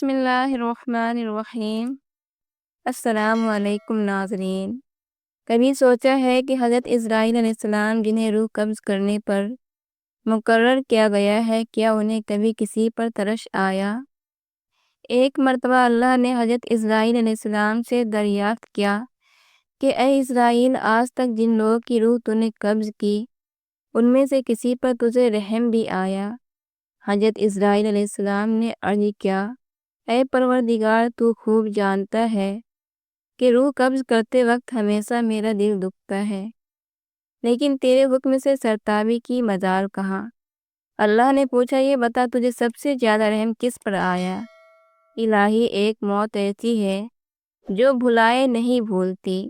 بسم اللہ الرحمن الرحیم۔ السلام علیکم ناظرین۔ کبھی سوچا ہے کہ حضرت اسرائیل علیہ السلام جنہیں روح قبض کرنے پر مقرر کیا گیا ہے، کیا انہیں کبھی کسی پر ترس آیا؟ ایک مرتبہ اللہ نے حضرت اسرائیل علیہ السلام سے دریافت کیا کہ اے اسرائیل، آج تک جن لوگوں کی روح تو نے قبض کی ان میں سے کسی پر تجھے رحم بھی آیا؟ حضرت اسرائیل علیہ السلام نے عرض کیا، اے پروردگار، تو خوب جانتا ہے کہ روح قبض کرتے وقت ہمیشہ میرا دل دکھتا ہے، لیکن تیرے حکم سے سرتابی کی مجال کہاں؟ اللہ نے پوچھا، یہ بتا تجھے سب سے زیادہ رحم کس پر آیا؟ الہی، ایک موت ایسی ہے جو بھلائے نہیں بھولتی،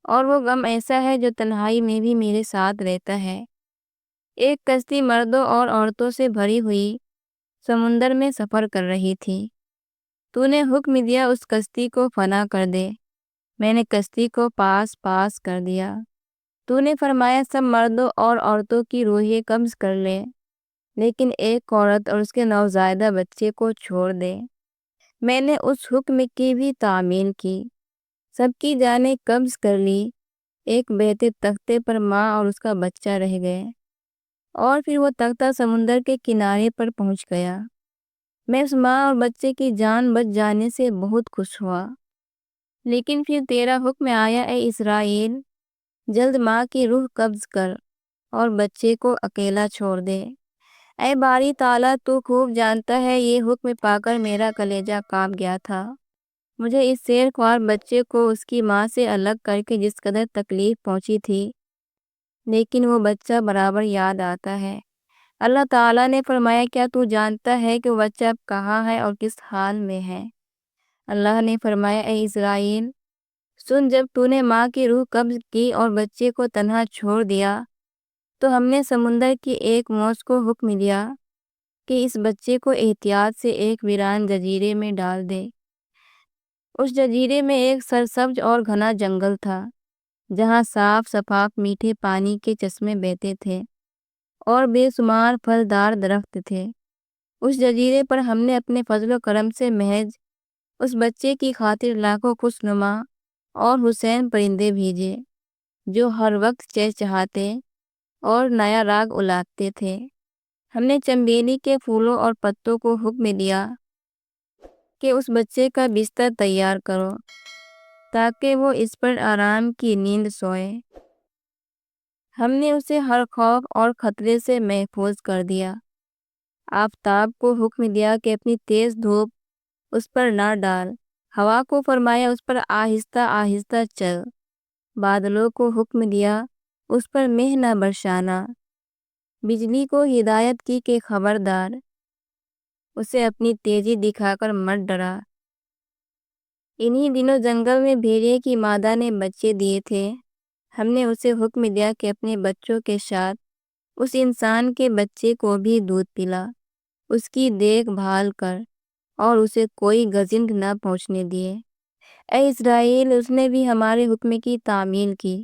اور وہ غم ایسا ہے جو تنہائی میں بھی میرے ساتھ رہتا ہے۔ ایک کشتی مردوں اور عورتوں سے بھری ہوئی سمندر میں سفر کر رہی تھی۔ تو نے حکم دیا اس کشتی کو فنا کر دے۔ میں نے کشتی کو پاس کر دیا۔ تو نے فرمایا سب مردوں اور عورتوں کی روحیں قبض کر لے، لیکن ایک عورت اور اس کے نوزائیدہ بچے کو چھوڑ دے۔ میں نے اس حکم کی بھی تعمیل کی، سب کی جانیں قبض کر لی، ایک بہتے تختے پر ماں اور اس کا بچہ رہ گئے، اور پھر وہ تختہ سمندر کے کنارے پر پہنچ گیا۔ میں اس ماں اور بچے کی جان بچ جانے سے بہت خوش ہوا، لیکن پھر تیرا حکم آیا، اے اسرائیل، جلد ماں کی روح قبض کر اور بچے کو اکیلا چھوڑ دے۔ اے باری تعالیٰ، تو خوب جانتا ہے یہ حکم پا کر میرا کلیجہ کانپ گیا تھا۔ مجھے اس شیر خوار بچے کو اس کی ماں سے الگ کر کے جس قدر تکلیف پہنچی تھی، لیکن وہ بچہ برابر یاد آتا ہے۔ اللہ تعالیٰ نے فرمایا، کیا تو جانتا ہے کہ وہ بچہ اب کہاں ہے اور کس حال میں ہے؟ اللہ نے فرمایا، اے اسرائیل، سن، جب تو نے ماں کی روح قبض کی اور بچے کو تنہا چھوڑ دیا تو ہم نے سمندر کی ایک موج کو حکم دیا کہ اس بچے کو احتیاط سے ایک ویران جزیرے میں ڈال دے۔ اس جزیرے میں ایک سرسبز اور گھنا جنگل تھا، جہاں صاف شفاف میٹھے پانی کے چشمے بہتے تھے اور بے شمار پھلدار درخت تھے۔ اس جزیرے پر ہم نے اپنے فضل و کرم سے محض اس بچے کی خاطر لاکھوں خوشنما اور حسین پرندے بھیجے، جو ہر وقت چہچہاتے اور نیا راگ الاتے تھے۔ ہم نے چنبیلی کے پھولوں اور پتوں کو حکم دیا کہ اس بچے کا بستر تیار کرو تاکہ وہ اس پر آرام کی نیند سوئے۔ ہم نے اسے ہر خوف اور خطرے سے محفوظ کر دیا۔ آفتاب کو حکم دیا کہ اپنی تیز دھوپ اس پر نہ ڈال، ہوا کو فرمایا اس پر آہستہ آہستہ چل، بادلوں کو حکم دیا اس پر مہ نہ برسانا، بجلی کو ہدایت کی کہ خبردار، اسے اپنی تیزی دکھا کر مت ڈرا۔ انہی دنوں جنگل میں بھیڑیے کی مادہ نے بچے دیے تھے۔ ہم نے اسے حکم دیا کہ اپنے بچوں کے ساتھ اس انسان کے بچے کو بھی دودھ پلا، اس کی دیکھ بھال کر اور اسے کوئی گزند نہ پہنچنے دیے۔ اے اسرائیل، اس نے بھی ہمارے حکم کی تعمیل کی،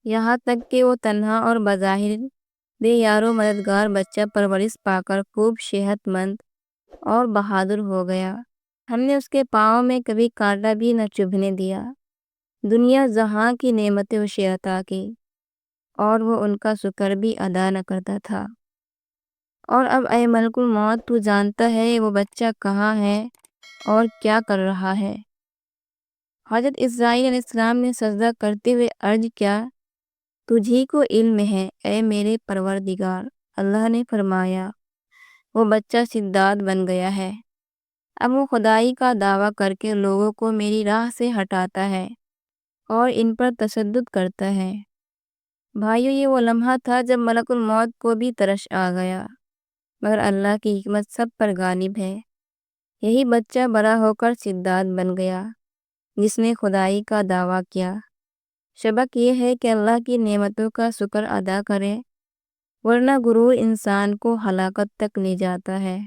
یہاں تک کہ وہ تنہا اور بظاہر بے یار و مددگار بچہ پرورش پا کر خوب صحت مند اور بہادر ہو گیا۔ ہم نے اس کے پاؤں میں کبھی کانٹا بھی نہ چبھنے دیا۔ دنیا جہاں کی نعمتیں اسے عطا کی اور وہ ان کا شکر بھی ادا نہ کرتا تھا۔ اور اب اے ملک الموت، تو جانتا ہے وہ بچہ کہاں ہے اور کیا کر رہا ہے؟ حضرت اسرائیل علیہ السلام نے سجدہ کرتے ہوئے عرض کیا، تجھی کو علم ہے اے میرے پروردگار۔ اللہ نے فرمایا، وہ بچہ شداد بن گیا ہے، اب وہ خدائی کا دعویٰ کر کے لوگوں کو میری راہ سے ہٹاتا ہے اور ان پر تشدد کرتا ہے۔ بھائیو، یہ وہ لمحہ تھا جب ملک الموت کو بھی ترس آ گیا، مگر اللہ کی حکمت سب پر غالب ہے۔ یہی بچہ بڑا ہو کر شداد بن گیا جس نے خدائی کا دعویٰ کیا۔ سبق یہ ہے کہ اللہ کی نعمتوں کا شکر ادا کرے، ورنہ غرور انسان کو ہلاکت تک لے جاتا ہے۔